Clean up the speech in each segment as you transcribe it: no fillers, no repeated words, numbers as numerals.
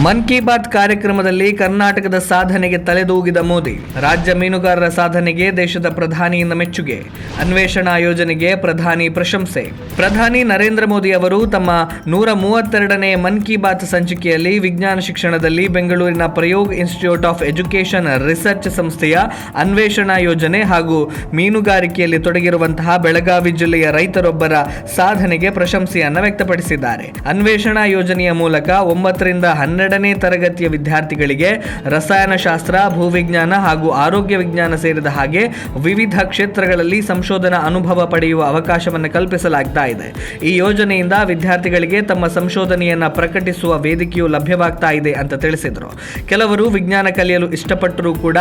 ಮನ್ ಕಿ ಬಾತ್ ಕಾರ್ಯಕ್ರಮದಲ್ಲಿ ಕರ್ನಾಟಕದ ಸಾಧನೆಗೆ ತಲೆದೂಗಿದ ಮೋದಿ. ರಾಜ್ಯ ಮೀನುಗಾರರ ಸಾಧನೆಗೆ ದೇಶದ ಪ್ರಧಾನಿಯಿಂದ ಮೆಚ್ಚುಗೆ. ಅನ್ವೇಷಣಾ ಯೋಜನೆಗೆ ಪ್ರಧಾನಿ ಪ್ರಶಂಸೆ. ಪ್ರಧಾನಿ ನರೇಂದ್ರ ಮೋದಿ ಅವರು ತಮ್ಮ 132ನೇ ಮನ್ ಕಿ ಬಾತ್ ಸಂಚಿಕೆಯಲ್ಲಿ ವಿಜ್ಞಾನ ಶಿಕ್ಷಣದಲ್ಲಿ ಬೆಂಗಳೂರಿನ ಪ್ರಯೋಗ್ ಇನ್ಸ್ಟಿಟ್ಯೂಟ್ ಆಫ್ ಎಜುಕೇಷನ್ ರಿಸರ್ಚ್ ಸಂಸ್ಥೆಯ ಅನ್ವೇಷಣಾ ಯೋಜನೆ ಹಾಗೂ ಮೀನುಗಾರಿಕೆಯಲ್ಲಿ ತೊಡಗಿರುವಂತಹ ಬೆಳಗಾವಿ ಜಿಲ್ಲೆಯ ರೈತರೊಬ್ಬರ ಸಾಧನೆಗೆ ಪ್ರಶಂಸೆಯನ್ನು ವ್ಯಕ್ತಪಡಿಸಿದ್ದಾರೆ. ಅನ್ವೇಷಣಾ ಯೋಜನೆಯ ಮೂಲಕ 9ರಿಂದ 12ನೇ ತರಗತಿಯ ವಿದ್ಯಾರ್ಥಿಗಳಿಗೆ ರಸಾಯನಶಾಸ್ತ್ರ, ಭೂವಿಜ್ಞಾನ ಹಾಗೂ ಆರೋಗ್ಯ ವಿಜ್ಞಾನ ಸೇರಿದ ಹಾಗೆ ವಿವಿಧ ಕ್ಷೇತ್ರಗಳಲ್ಲಿ ಸಂಶೋಧನಾ ಅನುಭವ ಪಡೆಯುವ ಅವಕಾಶವನ್ನು ಕಲ್ಪಿಸಲಾಗ್ತಾ ಇದೆ. ಈ ಯೋಜನೆಯಿಂದ ವಿದ್ಯಾರ್ಥಿಗಳಿಗೆ ತಮ್ಮ ಸಂಶೋಧನೆಯನ್ನು ಪ್ರಕಟಿಸುವ ವೇದಿಕೆಯು ಲಭ್ಯವಾಗ್ತಾ ಇದೆ ಅಂತ ತಿಳಿಸಿದರು. ಕೆಲವರು ವಿಜ್ಞಾನ ಕಲಿಯಲು ಇಷ್ಟಪಟ್ಟರೂ ಕೂಡ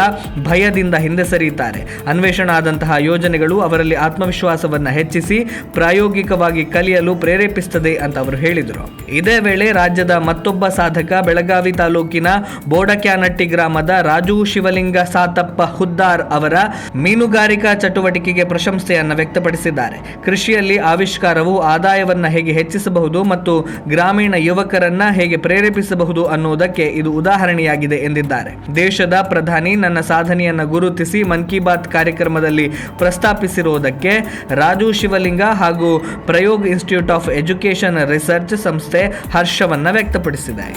ಭಯದಿಂದ ಹಿಂದೆ ಸರಿಯುತ್ತಾರೆ. ಅನ್ವೇಷಣಾದಂತಹ ಯೋಜನೆಗಳು ಅವರಲ್ಲಿ ಆತ್ಮವಿಶ್ವಾಸವನ್ನು ಹೆಚ್ಚಿಸಿ ಪ್ರಾಯೋಗಿಕವಾಗಿ ಕಲಿಯಲು ಪ್ರೇರೇಪಿಸುತ್ತದೆ ಅಂತ ಅವರು ಹೇಳಿದರು. ಇದೇ ವೇಳೆ ರಾಜ್ಯದ ಮತ್ತೊಬ್ಬ ಸಾಧಕ ಬೆಳಗಾವಿ ತಾಲೂಕಿನ ಬೋಡಕ್ಯಾನಟ್ಟಿ ಗ್ರಾಮದ ರಾಜು ಶಿವಲಿಂಗ ಸಾತಪ್ಪ ಹುದ್ದಾರ್ ಅವರ ಮೀನುಗಾರಿಕಾ ಚಟುವಟಿಕೆಗೆ ಪ್ರಶಂಸೆಯನ್ನು ವ್ಯಕ್ತಪಡಿಸಿದ್ದಾರೆ. ಕೃಷಿಯಲ್ಲಿ ಆವಿಷ್ಕಾರವು ಆದಾಯವನ್ನು ಹೇಗೆ ಹೆಚ್ಚಿಸಬಹುದು ಮತ್ತು ಗ್ರಾಮೀಣ ಯುವಕರನ್ನ ಹೇಗೆ ಪ್ರೇರೇಪಿಸಬಹುದು ಅನ್ನುವುದಕ್ಕೆ ಇದು ಉದಾಹರಣೆಯಾಗಿದೆ ಎಂದಿದ್ದಾರೆ. ದೇಶದ ಪ್ರಧಾನಿ ನನ್ನ ಸಾಧನೆಯನ್ನು ಗುರುತಿಸಿ ಮನ್ ಕಿ ಬಾತ್ ಕಾರ್ಯಕ್ರಮದಲ್ಲಿ ಪ್ರಸ್ತಾಪಿಸಿರುವುದಕ್ಕೆ ರಾಜು ಶಿವಲಿಂಗ ಹಾಗೂ ಪ್ರಯೋಗ್ ಇನ್ಸ್ಟಿಟ್ಯೂಟ್ ಆಫ್ ಎಜುಕೇಷನ್ ರಿಸರ್ಚ್ ಸಂಸ್ಥೆ ಹರ್ಷವನ್ನು ವ್ಯಕ್ತಪಡಿಸಿದೆ.